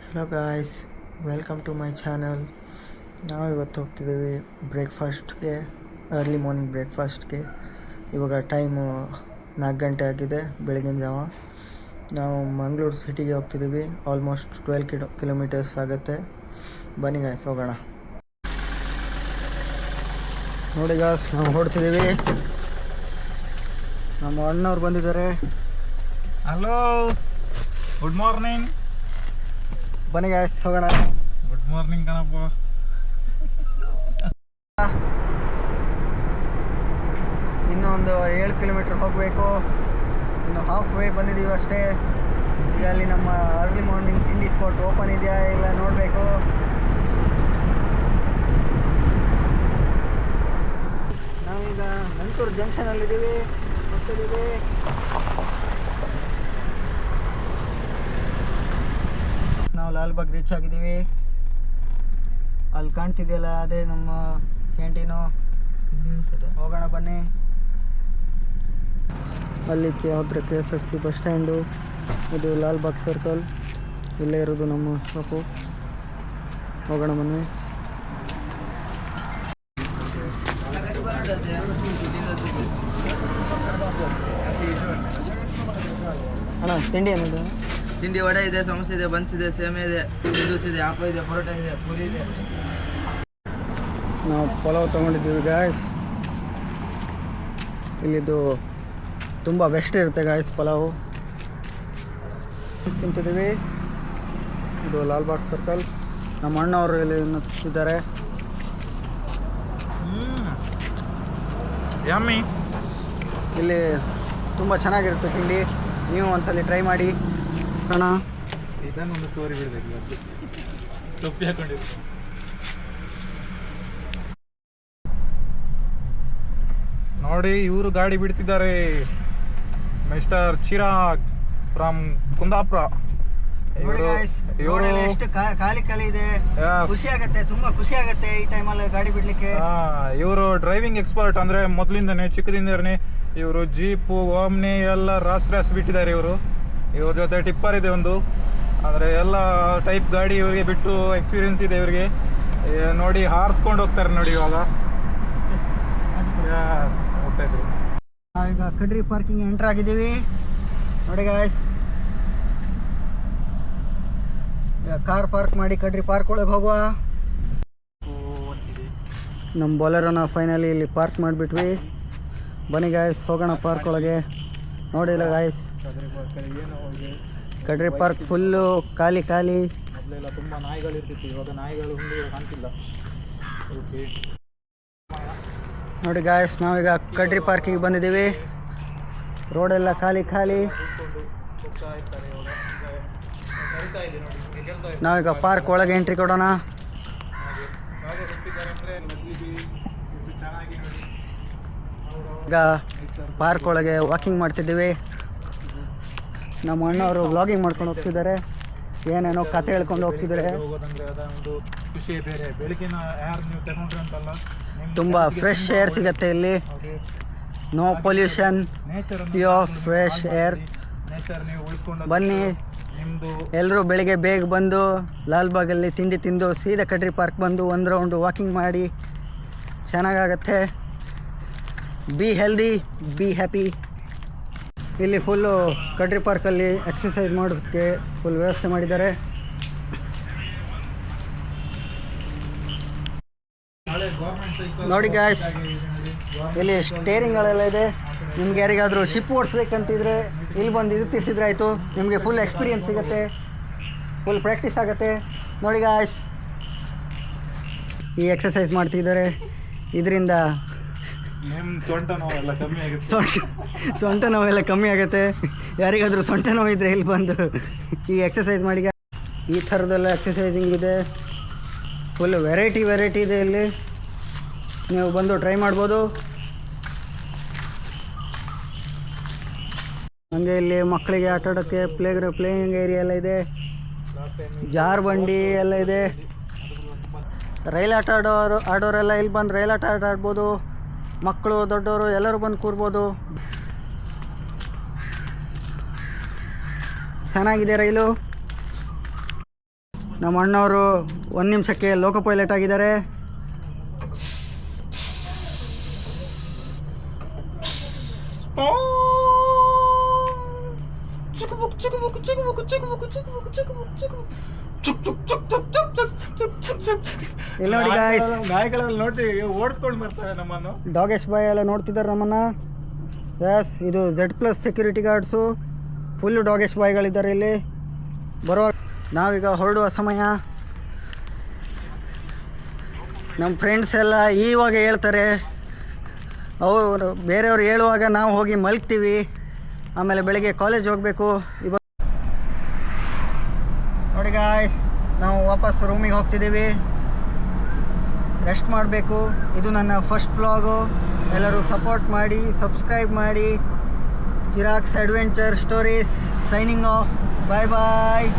Hello guys, welcome to my channel. ನಾವು ಇವತ್ತು ಹೋಗ್ತಿದ್ದೀವಿ ಬ್ರೇಕ್ಫಾಸ್ಟ್ಗೆ, early morning ಬ್ರೇಕ್ಫಾಸ್ಟ್ಗೆ. ಇವಾಗ ಟೈಮು 4 ಗಂಟೆ ಆಗಿದೆ, ಬೆಳಗಿನ ಜಾವ. ನಾವು ಮಂಗಳೂರು ಸಿಟಿಗೆ ಹೋಗ್ತಿದ್ದೀವಿ. ಆಲ್ಮೋಸ್ಟ್ 12 ಕಿಲೋಮೀಟರ್ಸ್ ಆಗುತ್ತೆ. ಬನ್ನಿ ಗಾಯ್ಸ್, ಹೋಗೋಣ. ನೋಡಿ ಗಾಯ್ಸ್, ನಾವು ಹೊಡ್ತಿದ್ದೀವಿ. ನಮ್ಮ ಅಣ್ಣವ್ರು ಬಂದಿದ್ದಾರೆ. Hello, good morning. ಬನ್ನಿ ಗಾಯ್ಸ್, ಹೋಗೋಣ. ಗುಡ್ ಮಾರ್ನಿಂಗ್ ಕಣಪ್ಪ. ಇನ್ನೂ ಒಂದು 7 ಕಿಲೋಮೀಟರ್ ಹೋಗಬೇಕು. ಇನ್ನು ಹಾಫ್ ವೇ ಬಂದಿದ್ದೀವಿ ಅಷ್ಟೇ. ಈಗ ಅಲ್ಲಿ ನಮ್ಮ ಅರ್ಲಿ ಮಾರ್ನಿಂಗ್ ತಿಂಡಿ ಸ್ಪಾಟ್ ಓಪನ್ ಇದೆಯಾ ಇಲ್ಲ ನೋಡಬೇಕು. ನಾವೀಗ ನಂತೂರು ಜಂಕ್ಷನಲ್ಲಿದ್ದೀವಿ, ಹೋಗ್ತಿದ್ದೀವಿ. ನಾವು ಲಾಲ್ಬಾಗ್ ರೀಚ್ ಆಗಿದ್ದೀವಿ. ಅಲ್ಲಿ ಕಾಣ್ತಿದೆಯಲ್ಲ, ಅದೇ ನಮ್ಮ ಕ್ಯಾಂಟೀನು. ಹೋಗೋಣ ಬನ್ನಿ. ಅಲ್ಲಿ ಯಾವುದ್ರ KSRTC ಬಸ್ ಸ್ಟ್ಯಾಂಡು, ಇದು ಲಾಲ್ಬಾಗ್ ಸರ್ಕಲ್, ಇಲ್ಲೇ ಇರೋದು ನಮ್ಮ ಶಾಪು. ಹೋಗೋಣ ಬನ್ನಿ. ಅಣ್ಣ, ತಿಂಡಿ ಏನಿದೆ? ತಿಂಡಿ ವಡೆ ಇದೆ, ಸಮೋಸೆ ಇದೆ, ಬನ್ಸ್ ಇದೆ, ಸೇಮೆ ಇದೆ, ಜ್ಯೂಸ್ ಇದೆ, ಆಪ ಇದೆ, ಪರೋಟ ಇದೆ, ಪೂರಿ ಇದೆ. ನಾವು ಪಲಾವ್ ತೊಗೊಂಡಿದ್ದೀವಿ ಗಾಯ್ಸ್. ಇಲ್ಲಿದು ತುಂಬ ಬೆಸ್ಟ್ ಇರುತ್ತೆ ಗಾಯ್ಸ್ ಪಲಾವು. ತಿಂತಿದ್ದೀವಿ. ಇದು ಲಾಲ್ಬಾಗ್ ಸರ್ಕಲ್. ನಮ್ಮ ಅಣ್ಣವರು ಇಲ್ಲಿ ತಿಂತಿದ್ದಾರೆ. ಯಮ್ಮಿ. ಇಲ್ಲಿ ತುಂಬ ಚೆನ್ನಾಗಿರುತ್ತೆ ತಿಂಡಿ. ನೀವು ಒಂದ್ಸಲಿ ಟ್ರೈ ಮಾಡಿ ಕಣ. ಇದನ್ನೊಂದು ತೋರಿ ಬಿಡಬೇಕು, ಟೊಪ್ಪಿ ಹಾಕೊಂಡಿದ್ದು. ನೋಡಿ, ಇವರು ಗಾಡಿ ಬಿಡ್ತಿದ್ದಾರೆ. Mister Chirag from Kundapura. ನೋಡಿ guys, ರೋಡಲ್ಲಿ ಎಷ್ಟು ಖಾಲಿ ಇದೆ. ಖುಷಿ ಆಗತ್ತೆ, ತುಂಬಾ ಖುಷಿ ಆಗತ್ತೆ ಈ ಟೈಮಲ್ಲಿ ಗಾಡಿ ಬಿಡ್ಲಿಕ್ಕೆ. ಇವರು ಡ್ರೈವಿಂಗ್ ಎಕ್ಸ್ಪರ್ಟ್, ಅಂದ್ರೆ ಮೊದಲಿಂದನೇ ಚಿಕ್ಕದಿಂದನೇ ಇವರು ಜೀಪು, ಓಮ್ನಿ ಎಲ್ಲ ರಾಸ್ ಬಿಟ್ಟಿದ್ದಾರೆ. ಇವ್ರ ಜೊತೆ ಟಿಪ್ಪರ್ ಇದೆ ಒಂದು, ಅಂದರೆ ಎಲ್ಲ ಟೈಪ್ ಗಾಡಿ ಇವರಿಗೆ ಬಿಟ್ಟು ಎಕ್ಸ್ಪೀರಿಯನ್ಸ್ ಇದೆ ಇವರಿಗೆ. ನೋಡಿ, ಹಾರಿಸ್ಕೊಂಡು ಹೋಗ್ತಾರೆ ನೋಡಿ. ಇವಾಗ ಹೋಗ್ತಾ ಇದ್ವಿ. ಈಗ ಕಡ್ರಿ ಪಾರ್ಕಿಂಗ್ ಎಂಟರ್ ಆಗಿದ್ದೀವಿ. ನೋಡಿ ಗಾಯ್ಸ್, ಕಾರ್ ಪಾರ್ಕ್ ಮಾಡಿ ಕಡ್ರಿ ಪಾರ್ಕ್ ಒಳಗೆ ಹೋಗುವ. ನಮ್ಮ ಬೊಲೆರೋನ ಫೈನಲಿ ಇಲ್ಲಿ ಪಾರ್ಕ್ ಮಾಡಿಬಿಟ್ವಿ. ಬನ್ನಿ ಗಾಯ್ಸ್, ಹೋಗೋಣ ಪಾರ್ಕ್ ಒಳಗೆ. ನೋಡಿಲ್ಲ ಗಾಯ್ಸ್, ಕಡ್ರಿ ಪಾರ್ಕ್ ಫುಲ್ಲು ಖಾಲಿ. ಮೊದಲೆಲ್ಲ ತುಂಬ ನಾಯಿಗಳು ಇರ್ತಿತ್ತು, ಇವಾಗ ನಾಯಿಗಳು ಹುಂಡಿ ಕಾಣ್ತಿಲ್ಲ. ಓಕೆ, ನೋಡಿ ಗಾಯ್ಸ್, ನಾವೀಗ ಕಡ್ರಿ ಪಾರ್ಕಿಗೆ ಬಂದಿದ್ದೀವಿ. ರೋಡೆಲ್ಲ ಖಾಲಿ. ನಾವೀಗ ಪಾರ್ಕ್ ಒಳಗೆ ಎಂಟ್ರಿ ಕೊಡೋಣ. ಈಗ ಪಾರ್ಕ್ ಒಳಗೆ ವಾಕಿಂಗ್ ಮಾಡ್ತಿದ್ದೀವಿ. ನಮ್ಮ ಅಣ್ಣವರು ವ್ಲಾಗಿಂಗ್ ಮಾಡ್ಕೊಂಡು ಹೋಗ್ತಿದ್ದಾರೆ, ಏನೇನೋ ಕತೆ ಹೇಳ್ಕೊಂಡು ಹೋಗ್ತಿದ್ದಾರೆ. ತುಂಬ ಫ್ರೆಶ್ ಏರ್ ಸಿಗತ್ತೆ ಇಲ್ಲಿ. No pollution, pure fresh air. ಬನ್ನಿ ಎಲ್ಲರೂ ಬೆಳಿಗ್ಗೆ ಬೇಗ ಬಂದು ಲಾಲ್ಬಾಗಲ್ಲಿ ತಿಂಡಿ ತಿಂದು ಸೀದಾ ಕಡ್ರಿ ಪಾರ್ಕ್ ಬಂದು ಒಂದು ರೌಂಡ್ ವಾಕಿಂಗ್ ಮಾಡಿ. ಚೆನ್ನಾಗಾಗತ್ತೆ. Be healthy, be happy. ಇಲ್ಲಿ ಫುಲ್ಲು ಕಡ್ರಿ ಪಾರ್ಕಲ್ಲಿ ಎಕ್ಸಸೈಸ್ ಮಾಡೋದಕ್ಕೆ ಫುಲ್ ವ್ಯವಸ್ಥೆ ಮಾಡಿದ್ದಾರೆ. ನೋಡಿ ಗಾಯ್ಸ್, ಇಲ್ಲಿ ಸ್ಟೇರಿಂಗ್ಗಳೆಲ್ಲ ಇದೆ. ನಿಮ್ಗೆ ಯಾರಿಗಾದರೂ ಶಿಪ್ ಓಡಿಸ್ಬೇಕಂತಿದ್ರೆ ಇಲ್ಲಿ ಬಂದು ಇದು ತಿರ್ಸಿದ್ರೆ ಆಯಿತು. ನಿಮಗೆ ಫುಲ್ ಎಕ್ಸ್ಪೀರಿಯನ್ಸ್ ಸಿಗುತ್ತೆ, ಫುಲ್ ಪ್ರಾಕ್ಟೀಸ್ ಆಗುತ್ತೆ. ನೋಡಿ ಗಾಯ್ಸ್, ಈ ಎಕ್ಸಸೈಸ್ ಮಾಡ್ತಿದ್ದಾರೆ. ಇದರಿಂದ ಸೊಂಟ ನೋವೆಲ್ಲ ಕಮ್ಮಿ ಆಗುತ್ತೆ. ಯಾರಿಗಾದರೂ ಸೊಂಟ ನೋವಿದ್ರೆ ಇಲ್ಲಿ ಬಂದು ಈ ಎಕ್ಸಸೈಸ್ ಮಾಡಿ. ಈ ಥರದ್ದೆಲ್ಲ ಎಕ್ಸಸೈಸಿಂಗ್ ಇದೆ. ಫುಲ್ ವೆರೈಟಿ ಇದೆ ಇಲ್ಲಿ. ನೀವು ಬಂದು ಟ್ರೈ ಮಾಡ್ಬೋದು. ಹಾಗೆ ಇಲ್ಲಿ ಮಕ್ಕಳಿಗೆ ಆಟ ಆಡೋಕ್ಕೆ ಪ್ಲೇಯಿಂಗ್ ಏರಿಯಾ ಎಲ್ಲ ಇದೆ. ಜಾರ್ಬಂಡಿ ಎಲ್ಲ ಇದೆ. ರೈಲ್ ಆಟ ಆಡೋರೆಲ್ಲ ಇಲ್ಲಿ ಬಂದು ರೈಲ್ ಆಟ ಆಡ್ಬೋದು. ಮಕ್ಕಳು ದೊಡ್ಡವರು ಎಲ್ಲರೂ ಬಂದು ಕೂರ್ಬೋದು. ಚೆನ್ನಾಗಿದೆ ರೈಲು. ನಮ್ಮ ಅಣ್ಣವರು 1 ನಿಮಿಷಕ್ಕೆ ಲೋಕೋ ಪೈಲಟ್ ಆಗಿದ್ದಾರೆ. ಇಲ್ಲಿ ನೋಡಿ ಗಾಯ್ಸ್, ನಾಯಿಗಳಲ್ಲಿ ನೋಡ್ತೀವಿ ಓಡಿಸ್ಕೊಂಡು ಬರ್ತಾರೆ ನಮ್ಮನ್ನು. ಡಾಗೇಶ್ ಬಾಯ್ ಎಲ್ಲ ನೋಡ್ತಿದ್ದಾರೆ ನಮ್ಮನ್ನು. ಎಸ್, ಇದು Z+ ಸೆಕ್ಯೂರಿಟಿ ಗಾರ್ಡ್ಸು. ಫುಲ್ಲು ಡಾಗೇಶ್ ಬಾಯ್ಗಳಿದ್ದಾರೆ ಇಲ್ಲಿ. ಬರುವಾಗ ನಾವೀಗ ಹೊರಡುವ ಸಮಯ. ನಮ್ಮ ಫ್ರೆಂಡ್ಸ್ ಎಲ್ಲ ಇವಾಗ ಹೇಳ್ತಾರೆ, ಅವರು ಬೇರೆಯವ್ರು ಹೇಳುವಾಗ ನಾವು ಹೋಗಿ ಮಲಗ್ತೀವಿ. ಆಮೇಲೆ ಬೆಳಿಗ್ಗೆ ಕಾಲೇಜ್ ಹೋಗಬೇಕು. ನೋಡಿ ಗಾಯ್ಸ್, ನಾವು ವಾಪಸ್ ರೂಮಿಗೆ ಹೋಗ್ತಿದ್ದೀವಿ. ರೆಸ್ಟ್ ಮಾಡಬೇಕು. ಇದು ನನ್ನ ಫಸ್ಟ್ ವ್ಲಾಗು. ಎಲ್ಲರೂ ಸಪೋರ್ಟ್ ಮಾಡಿ, ಸಬ್ಸ್ಕ್ರೈಬ್ ಮಾಡಿ. ಚಿರಾಗ್ಸ್ ಅಡ್ವೆಂಚರ್ ಸ್ಟೋರೀಸ್ ಸೈನಿಂಗ್ ಆಫ್. ಬಾಯ್ ಬಾಯ್.